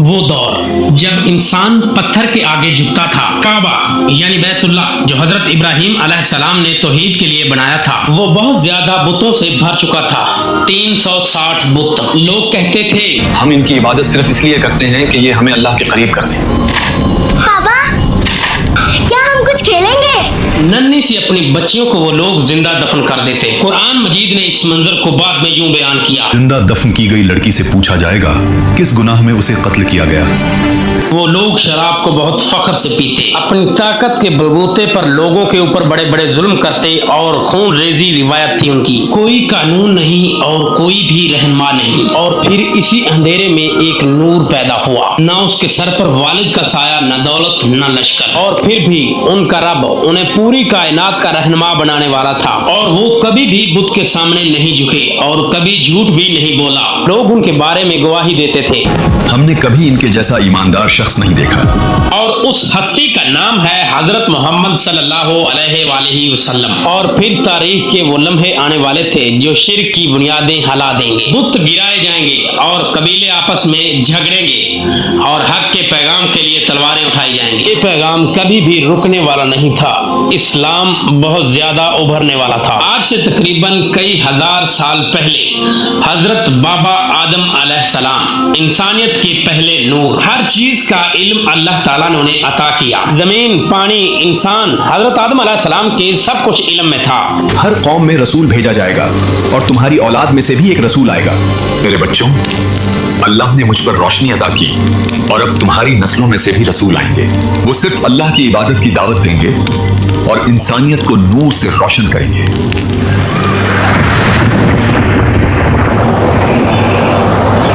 वो दौर जब इंसान पत्थर के आगे झुकता था। काबा यानी बैतुल्लाह जो हजरत इब्राहिम अलैहिस्सलाम ने तौहीद के लिए बनाया था, वो बहुत ज्यादा बुतों से भर चुका था। 360 बुत। लोग कहते थे हम इनकी इबादत सिर्फ इसलिए करते हैं कि ये हमें अल्लाह के करीब कर दें। पापा, क्या हम कुछ खेलेंगे? नन्ही सी अपनी बच्चियों को वो लोग जिंदा दफन कर देते। कुरान मजीद ने इस मंजर को बाद में यूं बयान किया, जिंदा दफन की गई लड़की से पूछा जाएगा किस गुनाह में उसे कत्ल किया गया। वो लोग शराब को बहुत फख्र से पीते, अपनी ताकत के बलबूते पर लोगों के ऊपर बड़े बड़े जुल्म करते और खून रेजी रिवायत थी उनकी। कोई कानून नहीं और कोई भी रहनुमा नहीं। और फिर इसी अंधेरे में एक नूर पैदा हुआ। न उसके सर पर वालिद का साया, न दौलत, न लश्कर। और फिर भी उनका रब उन्हें पूरी कायनात का रहनुमा बनाने वाला था। और वो कभी भी बुत के सामने नहीं झुके और कभी झूठ भी नहीं बोला। लोग उनके बारे में गवाही देते थे, हमने कभी इनके जैसा ईमानदार शख्स नहीं देखा। और उस हस्ती का नाम है हजरत मोहम्मद सल्लल्लाहु अलैहि वसल्लम। और फिर तारीख के वो लम्हे आने वाले थे जो शिर्क की बुनियादें हिला देंगे। बुत गिराए जाएंगे और कबीले आपस में झगड़ेंगे और हक के पैगाम के लिए तलवारें उठाई जाएंगी। ये पैगाम कभी भी रुकने वाला नहीं था। इस्लाम बहुत ज्यादा उभरने वाला था। आज से तकरीबन कई हजार साल पहले हजरत बाबा आदम अलैहिस्सलाम, इंसानियत के पहले नूर, हर चीज का इल्म अल्लाह ताला ने उन्हें अता किया। जमीन, पानी, इंसान, हजरत आदम अलैहिस्सलाम के सब कुछ इल्म में था। हर कौम में रसूल भेजा जाएगा और तुम्हारी औलाद में से भी एक रसूल आएगा। मेरे बच्चों, अल्लाह ने मुझ पर रोशनी अता की और अब तुम्हारी नस्लों में से भी रसूल आएंगे। वो सिर्फ अल्लाह की इबादत की दावत देंगे और इंसानियत को नूर से रोशन करेंगे।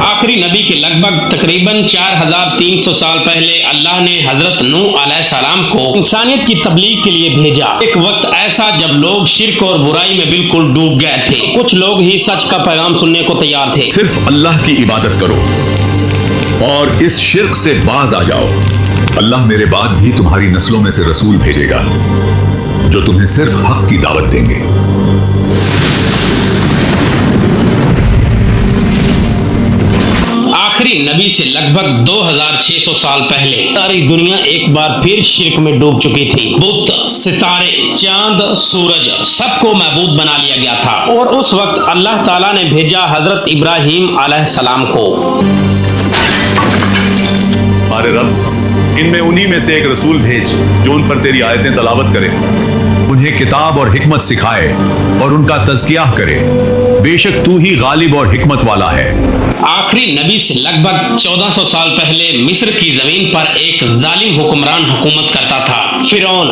आखिरी नबी के लगभग तकरीबन 4300 साल पहले अल्लाह ने हजरत नूह अलैहिस्सलाम को इंसानियत की तबलीग के लिए भेजा। एक वक्त ऐसा जब लोग शिर्क और बुराई में बिल्कुल डूब गए थे। कुछ लोग ही सच का पैगाम सुनने को तैयार थे। सिर्फ अल्लाह की इबादत करो और इस शिर्क से बाज आ जाओ। अल्लाह मेरे बाद भी तुम्हारी नस्लों में से रसूल भेजेगा जो तुम्हें सिर्फ हक की दावत देंगे। आखिरी नबी से लगभग 2600 साल पहले सारी दुनिया एक बार फिर शिर्क में डूब चुकी थी। बुत, सितारे, चांद, सूरज सबको महबूद बना लिया गया था। और उस वक्त अल्लाह ताला ने भेजा हजरत इब्राहिम अलैहिस्सलाम को। अरे रब, इनमें उन्हीं में से एक रसूल भेज जो उन पर तेरी आयतें तलावत करे, उन्हें किताब और हिकमत सिखाए और उनका तज़किया करे। बेशक तू ही गालिब और हिकमत वाला है। आखिरी नबी से लगभग 1400 साल पहले मिस्र की जमीन पर एक जालिम हुक्मरान हुकूमत करता था, फिरौन।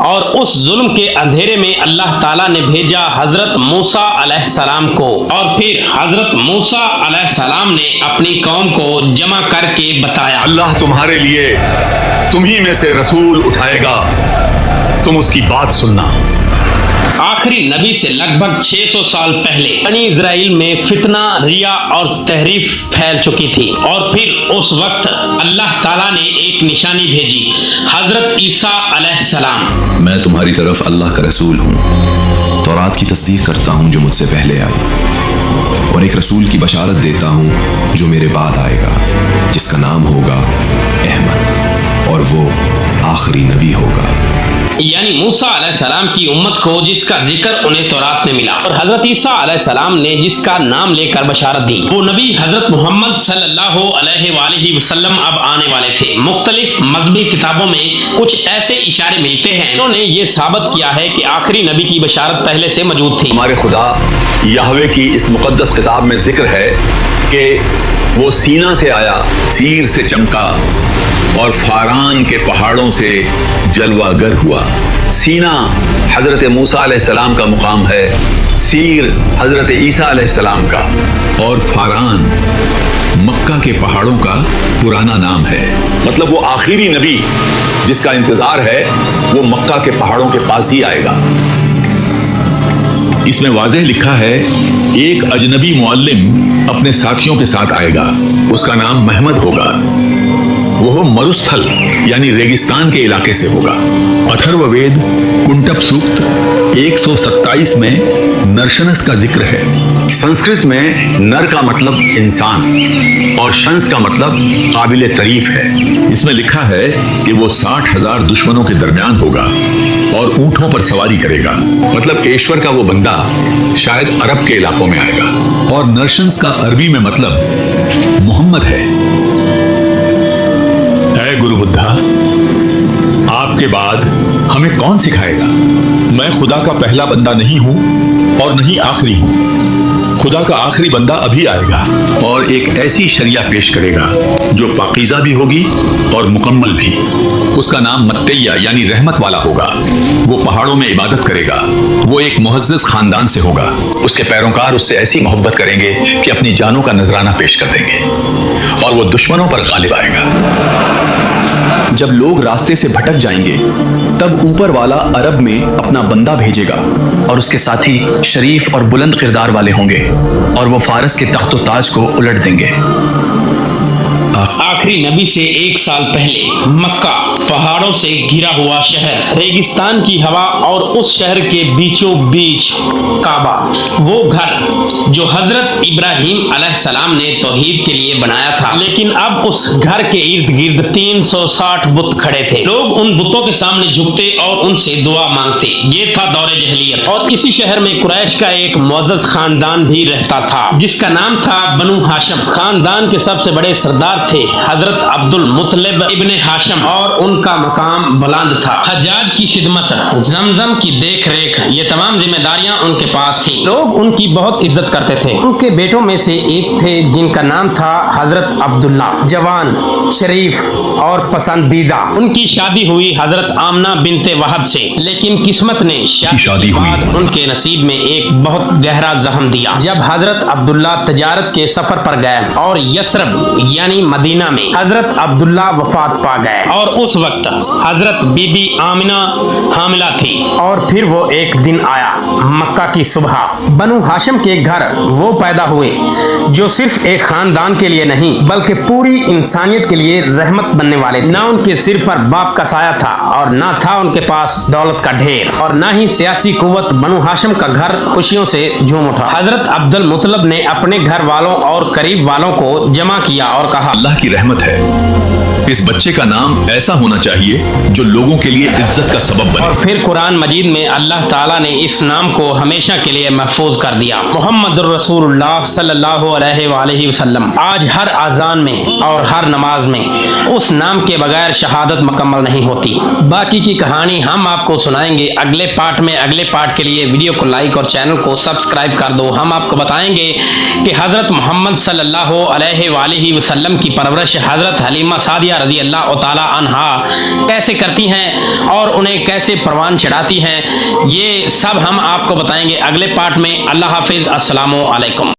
और उस जुल्म के अंधेरे में अल्लाह ताला ने भेजा हजरत मूसा अलैहिस्सलाम को। और फिर हजरत मूसा अलैहिस्सलाम ने अपनी कौम को जमा करके बताया, अल्लाह तुम्हारे लिए तुम्ही में से रसूल उठाएगा, तुम उसकी बात सुनना। आखिरी नबी से लगभग 600 साल पहले बनी इजराइल में फितना, रिया और तहरीफ फैल चुकी थी। और फिर उस वक्त अल्लाह ताला ने एक निशानी भेजी, हजरत ईसा अलैहिस्सलाम। मैं तुम्हारी तरफ अल्लाह का रसूल हूँ, तौरात की तस्दीक करता हूँ जो मुझसे पहले आई, और एक रसूल की बशारत देता हूँ जो मेरे बाद आएगा, जिसका नाम होगा अहमद, और वो आखिरी नबी होगा। यानी मूसा अलैहिस्सलाम की उम्मत को जिसका जिक्र उन्हें तौरात में मिला। और हजरत ईसा अलैहिस्सलाम ने जिसका नाम लेकर बशारत दी, वो नबी हजरत मोहम्मद सल्लल्लाहु अलैहि वसल्लम अब आने वाले थे। मुख्तलिफ मजहबी किताबों में कुछ ऐसे इशारे मिलते हैं, उन्होंने ये साबित किया है कि आखिरी नबी की बशारत पहले से मौजूद थी। हमारे खुदा याहवे की इस मुकद्दस किताब में जिक्र है कि वो सीना से आया, सीर से चमका और फारान के पहाड़ों से जलवागर हुआ। सीना हजरत मूसा अलैहिस्सलाम का मुकाम है, सीर हजरत ईसा अलैहिस्सलाम का, और फारान मक्का के पहाड़ों का पुराना नाम है। मतलब वो आखिरी नबी जिसका इंतजार है वो मक्का के पहाड़ों के पास ही आएगा। इसमें वाज़ेह लिखा है, एक अजनबी मुअल्लिम अपने साथियों के साथ आएगा, उसका नाम महमद होगा। वो मरुस्थल यानी रेगिस्तान के इलाके से होगा। अथर्ववेद कुंटप सूक्त 127 में नरशनस का जिक्र है। संस्कृत में नर का मतलब इंसान और शंस का मतलब काबिल तारीफ है। इसमें लिखा है कि वो 60,000 दुश्मनों के दरमियान होगा और ऊंटों पर सवारी करेगा। मतलब ईश्वर का वो बंदा शायद अरब के इलाकों में आएगा। और नरशंस का अरबी में मतलब मोहम्मद है। ऐ गुरु बुद्धा, आपके बाद हमें कौन सिखाएगा? मैं खुदा का पहला बंदा नहीं हूं और नहीं आखिरी हूं। खुदा का आखिरी बंदा अभी आएगा और एक ऐसी शरिया पेश करेगा जो पाकीज़ा भी होगी और मुकम्मल भी। उसका नाम मत्तैया यानी रहमत वाला होगा। वो पहाड़ों में इबादत करेगा। वो एक मुअज़्ज़ज़ खानदान से होगा। उसके पैरोकार उससे ऐसी मोहब्बत करेंगे कि अपनी जानों का नजराना पेश कर देंगे और वो दुश्मनों पर गालिब आएगा। जब लोग रास्ते से भटक जाएंगे तब ऊपर वाला अरब में अपना बंदा भेजेगा और उसके साथी शरीफ और बुलंद किरदार वाले होंगे और वो फारस के तख्त व ताज को उलट देंगे। आखिरी नबी से 1 साल पहले मक्का पहाड़ों से घिरा हुआ शहर, रेगिस्तान की हवा और उस शहर के बीचों बीच काबा, वो घर जो हजरत इब्राहिम अलैहिस्सलाम ने तौहीद के लिए बनाया था। लेकिन अब उस घर के इर्द गिर्द 360 बुत खड़े थे। लोग उन बुतों के सामने झुकते और उनसे दुआ मांगते। ये था दौरे जहलियत। और इसी शहर में कुरैश का एक मुअज़्ज़ज़ खानदान भी रहता था जिसका नाम था बनु हाशिम। खानदान के सबसे बड़े सरदार थे हजरत अब्दुल मुत्तलिब इब्ने हाशिम और उनका मकाम बुलंद था। हज्जाज की खिदमत, जमजम की देख रेख, ये तमाम जिम्मेदारियां उनके पास थी। लोग उनकी बहुत इज्जत करते थे। उनके बेटों में से एक थे जिनका नाम था हजरत अब्दुल्ला, जवान, शरीफ और पसंदीदा। उनकी शादी हुई हजरत आमना बिनते वहब से। लेकिन किस्मत ने शादी के बाद उनके नसीब में एक बहुत गहरा जख्म दिया। जब हजरत अब्दुल्ला तजारत के सफर पर गए और यसरब यानी मदीना में हजरत अब्दुल्ला वफात पा गए और उस वक्त हजरत बीबी आमिना हामिला थी। और फिर वो एक दिन आया मक्का की सुबह। बनु हाशिम के घर वो पैदा हुए जो सिर्फ एक खानदान के लिए नहीं बल्कि पूरी इंसानियत के लिए रहमत बनने वाले थे। ना उनके सिर पर बाप का साया था और ना था उनके पास दौलत का ढेर और ना ही सियासी कुव्वत। बनु हाशिम का घर खुशियों से झूम उठा। हजरत अब्दुल मुत्तलिब ने अपने घर वालों और करीब वालों को जमा किया और कहा, अल्लाह की रहमत है, इस बच्चे का नाम ऐसा होना चाहिए जो लोगों के लिए इज्जत का सबब बने। और फिर कुरान मजीद में अल्लाह ताला ने इस नाम को हमेशा के लिए महफूज कर दिया, मोहम्मदुर रसूलुल्लाह सल्लल्लाहु अलैहि वसल्लम। आज हर आजान में और हर नमाज में उस नाम के बगैर शहादत मुकम्मल नहीं होती। बाकी की कहानी हम आपको सुनाएंगे अगले पार्ट में। अगले पार्ट के लिए वीडियो को लाइक और चैनल को सब्सक्राइब कर दो। हम आपको बताएंगे कि हजरत मोहम्मद सल्लल्लाहु अलैहि वसल्लम की परवरिश हजरत हलीमा सादिया रज़ी अल्लाह ताला अन्हा कैसे करती हैं और उन्हें कैसे परवान चढ़ाती हैं, ये सब हम आपको बताएंगे अगले पार्ट में। अल्लाह हाफिज, अस्सलामु अलैकुम।